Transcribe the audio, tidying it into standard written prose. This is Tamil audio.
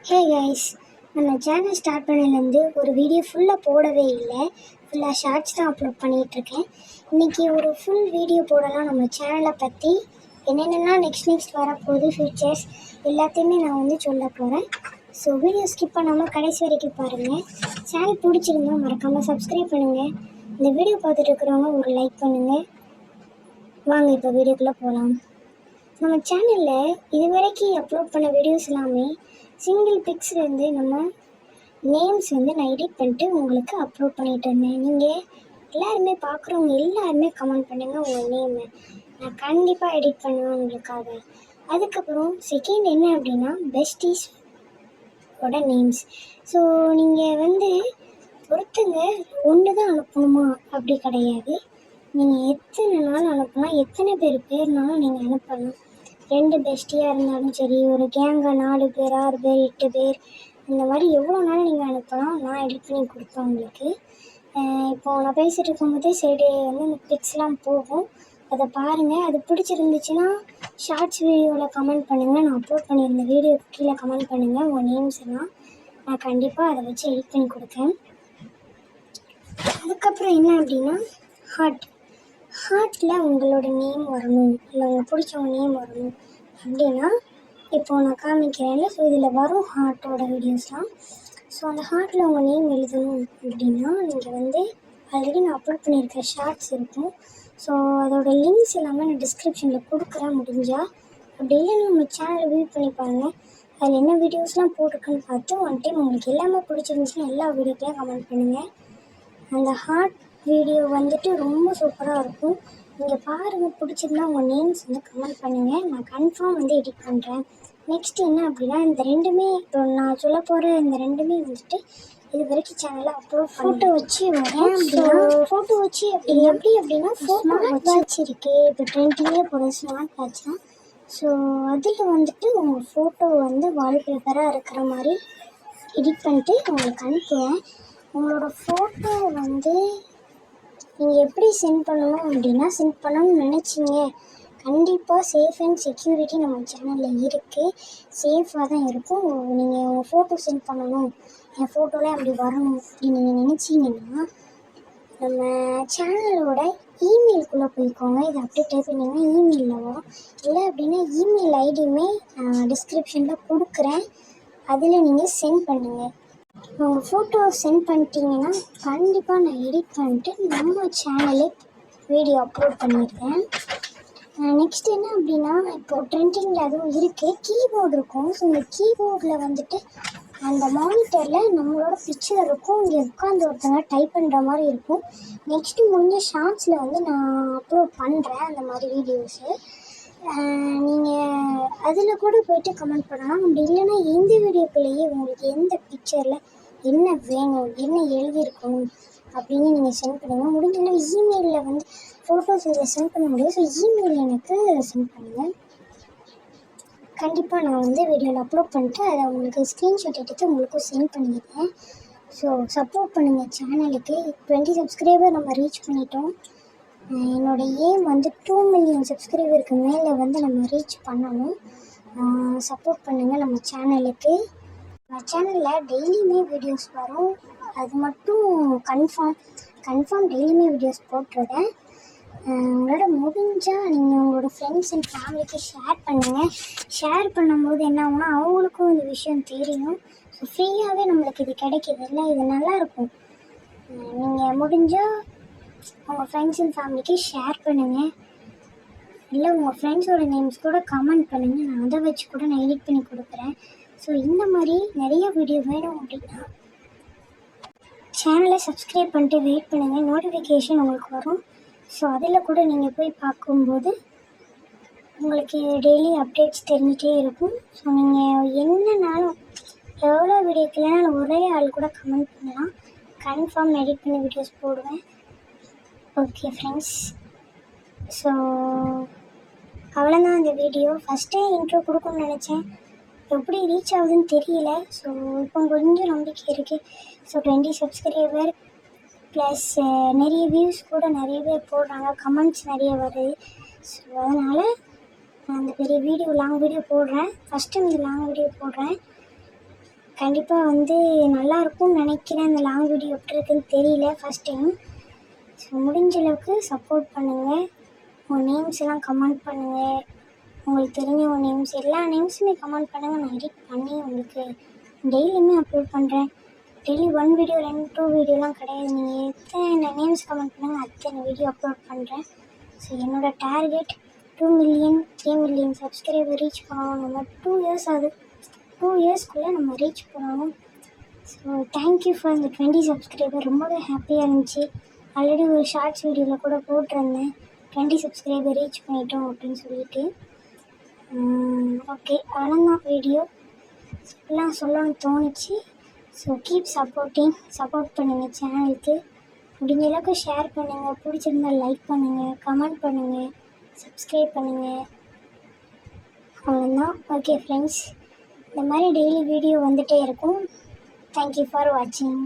ஹே கைஸ், நம்ம சேனல் ஸ்டார்ட் பண்ணலேருந்து ஒரு வீடியோ ஃபுல்லாக போடவே இல்லை. ஃபுல்லாக ஷார்ட்ஸ் தான் அப்லோட் பண்ணிகிட்ருக்கேன். இன்றைக்கி ஒரு ஃபுல் வீடியோ போடலாம் நம்ம சேனலை பற்றி. என்னென்னலாம் நெக்ஸ்ட் வரப்போகுது ஃபியூச்சர்ஸ் எல்லாத்தையுமே நான் சொல்ல போகிறேன். ஸோ வீடியோ ஸ்கிப் பண்ணாமல் கடைசி வரைக்கும் பாருங்கள். சேனல் பிடிச்சிருந்தா மறக்காமல் சப்ஸ்கிரைப் பண்ணுங்கள். இந்த வீடியோ பார்த்துட்டு இருக்கிறவங்க ஒரு லைக் பண்ணுங்கள். வாங்க இப்போ வீடியோக்குள்ளே போகலாம். நம்ம சேனலில் இது வரைக்கும் அப்லோட் பண்ண வீடியோஸ் எல்லாமே சிங்கிள் பிக்ஸ்லேருந்து நம்ம நேம்ஸ் நான் எடிட் பண்ணிட்டு உங்களுக்கு அப்லோட் பண்ணிகிட்டு இருந்தேன். நீங்கள் எல்லாருமே பார்க்குறவங்க எல்லாருமே கமெண்ட் பண்ணுங்கள் உங்கள் நேமை. நான் கண்டிப்பாக எடிட் பண்ணுவேன் உங்களுக்காக. அதுக்கப்புறம் செகண்ட் என்ன அப்படின்னா பெஸ்டீஸோட நேம்ஸ். ஸோ நீங்கள் ஒருத்தங்க ஒன்று தான் அனுப்பணுமா அப்படி கிடையாது. நீங்கள் எத்தனை நாள் அனுப்பலாம், எத்தனை பேர்னாலும் நீங்கள் அனுப்பலாம். 2 பெஸ்டியாக இருந்தாலும் சரி, ஒரு கேங்காக 4 பேர் 6 பேர் 8 பேர் இந்த மாதிரி எவ்வளோ நாள் நீங்கள் அனுப்பலாம். நான் எடிட் பண்ணி கொடுப்பேன் உங்களுக்கு. இப்போது நான் பேசிகிட்டு இருக்கும்போதே சைடு இந்த பிக்ஸ்லாம் போகும், அதை பாருங்கள். அது பிடிச்சிருந்துச்சுன்னா ஷார்ட்ஸ் வீடியோவில் கமெண்ட் பண்ணுங்கள். நான் அப்லோட் பண்ணியிருந்த வீடியோக்கு கீழே கமெண்ட் பண்ணுங்கள் உங்கள் நேம்ஸ் எல்லாம். நான் கண்டிப்பாக அதை வச்சு எடிட் பண்ணி கொடுத்தேன். அதுக்கப்புறம் என்ன அப்படின்னா ஹார்ட்டில் உங்களோட நேம் வரணும், இல்லை உங்களுக்கு பிடிச்சவங்க நேம் வரணும் அப்படின்னா இப்போது நான் காமிக்கிறேன்ல. ஸோ இதில் வரும் ஹார்ட்டோட வீடியோஸ்லாம். ஸோ அந்த ஹார்ட்டில் உங்கள் நேம் எழுதணும் அப்படின்னா நீங்கள் ஆல்ரெடி நான் அப்லோட் பண்ணியிருக்க ஷார்ட்ஸ் இருக்கும். ஸோ அதோட லிங்க்ஸ் எல்லாமே நான் டிஸ்கிரிப்ஷனில் கொடுக்குறேன் முடிஞ்சால். அப்படி இல்லைன்னா நம்ம சேனலை வியூ பண்ணி பாருங்கள். அதில் என்ன வீடியோஸ்லாம் போட்டிருக்குன்னு பார்த்து ஒன் டைம் உங்களுக்கு எல்லாமே பிடிச்சிருந்துச்சுன்னா எல்லா வீடியோக்களையும் கமெண்ட் பண்ணுங்கள். அந்த ஹார்ட் வீடியோ ரொம்ப சூப்பராக இருக்கும். நீங்கள் பாருங்கள், பிடிச்சிருந்தா உங்கள் நேம்ஸ் கமெண்ட் பண்ணுங்கள். நான் கன்ஃபார்ம் எடிட் பண்ணுறேன். நெக்ஸ்ட் என்ன அப்படின்னா இந்த ரெண்டுமே இப்போ நான் சொல்ல போகிற இந்த ரெண்டுமே இது வரைக்கும் சேனலில் அப்லோட் ஃபோட்டோ வச்சு வரேன். ஃபோட்டோ வச்சு எப்படி அப்படின்னா ஃபோட்டோ வச்சுருக்கு. இப்போ ட்ரெண்டிங்கே போகிற ஸ்மார்ட் வாட்ச் தான். ஸோ அதில் உங்கள் ஃபோட்டோ வால்பேப்பராக இருக்கிற மாதிரி எடிட் பண்ணிட்டு உங்களுக்கு அனுப்புவேன். உங்களோட ஃபோட்டோ நீங்கள் எப்படி சென்ட் பண்ணணும் அப்படின்னா, சென்ட் பண்ணணும்னு நினச்சிங்க கண்டிப்பாக சேஃப் அண்ட் செக்யூரிட்டி நம்ம சேனலில் இருக்குது. சேஃபாக தான் இருக்கும். நீங்கள் உங்கள் ஃபோட்டோ சென்ட் பண்ணணும், என் ஃபோட்டோலாம் அப்படி வரணும் அப்படின்னு நீங்கள் நினச்சிங்கன்னா நம்ம சேனலோட இமெயிலுக்குள்ளே போய்க்கோங்க. இதை அப்படியே டைப் பண்ணிங்கன்னா இமெயிலில் வரும். இல்லை அப்படின்னா இமெயில் ஐடியுமே நான் டிஸ்கிரிப்ஷனில் கொடுக்குறேன், அதில் நீங்கள் சென்ட் பண்ணுங்கள். உங்கள் ஃபோட்டோ சென்ட் பண்ணிட்டீங்கன்னா கண்டிப்பாக நான் எடிட் பண்ணிட்டு நம்ம சேனலே வீடியோ அப்லோட் பண்ணியிருக்கேன். நெக்ஸ்ட் என்ன அப்படின்னா இப்போது ட்ரெண்டிங்கில் அதுவும் இருக்குது, கீபோர்டு இருக்கும். ஸோ இந்த கீபோர்டில் அந்த மானிட்டரில் நம்மளோட பிக்சர் இருக்கும். இங்கே உட்காந்து ஒருத்தங்க டைப் பண்ணுற மாதிரி இருக்கும். நெக்ஸ்ட்டு முடிஞ்ச ஷார்ட்ஸில் நான் அப்லோட் பண்ணுறேன் அந்த மாதிரி வீடியோஸு. நீங்கள் அதில் கூட போய்ட்டு கமெண்ட் பண்ணலாம். அப்படி இல்லைன்னா எந்த வீடியோக்குள்ளேயே உங்களுக்கு எந்த பிக்சரில் என்ன வேணும், என்ன எழுதியிருக்கணும் அப்படின்னு நீங்கள் சென்ட் பண்ணுங்கள். முடிஞ்சல இமெயிலில் ஃபோட்டோஸ் இதில் சென்ட் பண்ண முடியும். ஸோ இமெயில் எனக்கு சென்ட் பண்ணுங்கள். கண்டிப்பாக நான் வீடியோவில் அப்லோட் பண்ணிட்டு அதை உங்களுக்கு ஸ்க்ரீன்ஷாட் எடுத்து உங்களுக்கும் சென்ட் பண்ணிடுறேன். ஸோ சப்போர்ட் பண்ணுங்கள் சேனலுக்கு. 20 சப்ஸ்கிரைபர் நம்ம ரீச் பண்ணிட்டோம். என்னோடய எய்ம் 2 மில்லியன் சப்ஸ்கிரைபருக்கு மேலே நம்ம ரீச் பண்ணணும். சப்போர்ட் பண்ணுங்கள் நம்ம சேனலுக்கு. நம்ம சேனலில் டெய்லியுமே வீடியோஸ் வரும். அது மட்டும் கன்ஃபார்ம் டெய்லியுமே வீடியோஸ் போட்டுருவேன். உங்களோட முடிஞ்சால் நீங்கள் உங்களோட ஃப்ரெண்ட்ஸ் அண்ட் ஃபேமிலிக்கு ஷேர் பண்ணுங்கள். ஷேர் பண்ணும்போது என்ன ஆகுனா அவங்களுக்கும் இந்த விஷயம் தெரியும். ஸோ ஃப்ரீயாகவே நம்மளுக்கு இது கிடைக்கிது இல்லை, இது நல்லாயிருக்கும். நீங்கள் முடிஞ்சால் உங்கள் ஃப்ரெண்ட்ஸ் அண்ட் ஃபேமிலிக்கு ஷேர் பண்ணுங்கள். இல்லை உங்கள் ஃப்ரெண்ட்ஸோட நேம்ஸ் கூட கமெண்ட் பண்ணுங்கள். நான் அதை வச்சு கூட நான் எடிட் பண்ணி கொடுக்குறேன். ஸோ இந்த மாதிரி நிறைய வீடியோ வேணும் அப்படின்னா சேனலை சப்ஸ்கிரைப் பண்ணிட்டு வெயிட் பண்ணுங்கள். நோட்டிஃபிகேஷன் உங்களுக்கு வரும். ஸோ அதில் கூட நீங்கள் போய் பார்க்கும்போது உங்களுக்கு டெய்லி அப்டேட்ஸ் தெரிஞ்சிட்டே இருக்கும். ஸோ நீங்கள் என்னன்னாலும் எவ்வளோ வீடியோக்கு இல்லைனாலும் ஒரே ஆள் கூட கமெண்ட் பண்ணலாம். கன்ஃபார்ம் எடிட் பண்ணி வீடியோஸ் போடுவேன். ஓகே ஃப்ரெண்ட்ஸ், ஸோ அவ்வளோதான் இந்த வீடியோ. ஃபஸ்ட்டே இன்ட்ரோ கொடுக்கணும்னு நினச்சேன், எப்படி ரீச் ஆகுதுன்னு தெரியல. ஸோ இப்போ கொஞ்சம் நம்பிக்கை இருக்குது. ஸோ 20 சப்ஸ்கிரைபர் ப்ளஸ் நிறைய வியூஸ் கூட நிறைய பேர் போடுறாங்க, கமெண்ட்ஸ் நிறைய வருது. ஸோ அதனால் நான் அந்த பெரிய வீடியோ லாங் வீடியோ போடுறேன். ஃபஸ்ட் டைம் இந்த லாங் வீடியோ போடுறேன். கண்டிப்பாக வந்து நல்லாயிருக்கும்னு நினைக்கிறேன். அந்த லாங் வீடியோ எப்படி இருக்குன்னு தெரியல, ஃபஸ்ட் டைம். ஸோ முடிஞ்ச அளவுக்கு சப்போர்ட் பண்ணுங்கள். உங்கள் நேம்ஸ் எல்லாம் கமெண்ட் பண்ணுங்கள். உங்களுக்கு தெரிஞ்சவங்க நேம்ஸ் எல்லா நேம்ஸுமே கமெண்ட் பண்ணுங்கள். நான் எடிட் பண்ணி உங்களுக்கு டெய்லியுமே அப்லோட் பண்ணுறேன். டெய்லி 1 வீடியோ 2 வீடியோலாம் கிடையாது. நீங்கள் எத்தனை நேம்ஸ் கமெண்ட் பண்ணுங்கள் அத்தனை வீடியோ அப்லோட் பண்ணுறேன். ஸோ என்னோடய target 2 million 3 million subscriber reach பண்ணணும். நம்ம 2 இயர்ஸ் ஆகுது. 2 இயர்ஸ்க்குள்ளே நம்ம ரீச் பண்ணணும். ஸோ தேங்க்யூ ஃபார் இந்த 20 சப்ஸ்கிரைபர். ரொம்பவே ஹாப்பியாக இருந்துச்சு. ஆல்ரெடி ஒரு ஷார்ட்ஸ் வீடியோவில் கூட போட்டிருந்தேன் 20 சப்ஸ்கிரைபர் ரீச் பண்ணிட்டோம் அப்படின்னு சொல்லிட்டு. ஓகே, அவ்வளோதான் வீடியோ. எல்லாம் சொல்லணும்னு தோணுச்சு. ஸோ கீப் சப்போர்ட் பண்ணுங்கள் சேனலுக்கு. முடிஞ்ச அளவுக்கு ஷேர் பண்ணுங்கள். பிடிச்சிருந்தால் லைக் பண்ணுங்கள், கமெண்ட் பண்ணுங்கள், சப்ஸ்கிரைப் பண்ணுங்கள். அவ்வளோதான். ஓகே ஃப்ரெண்ட்ஸ், இந்த மாதிரி டெய்லி வீடியோ வந்துகிட்டே இருக்கும். தேங்க்யூ ஃபார் வாட்சிங்.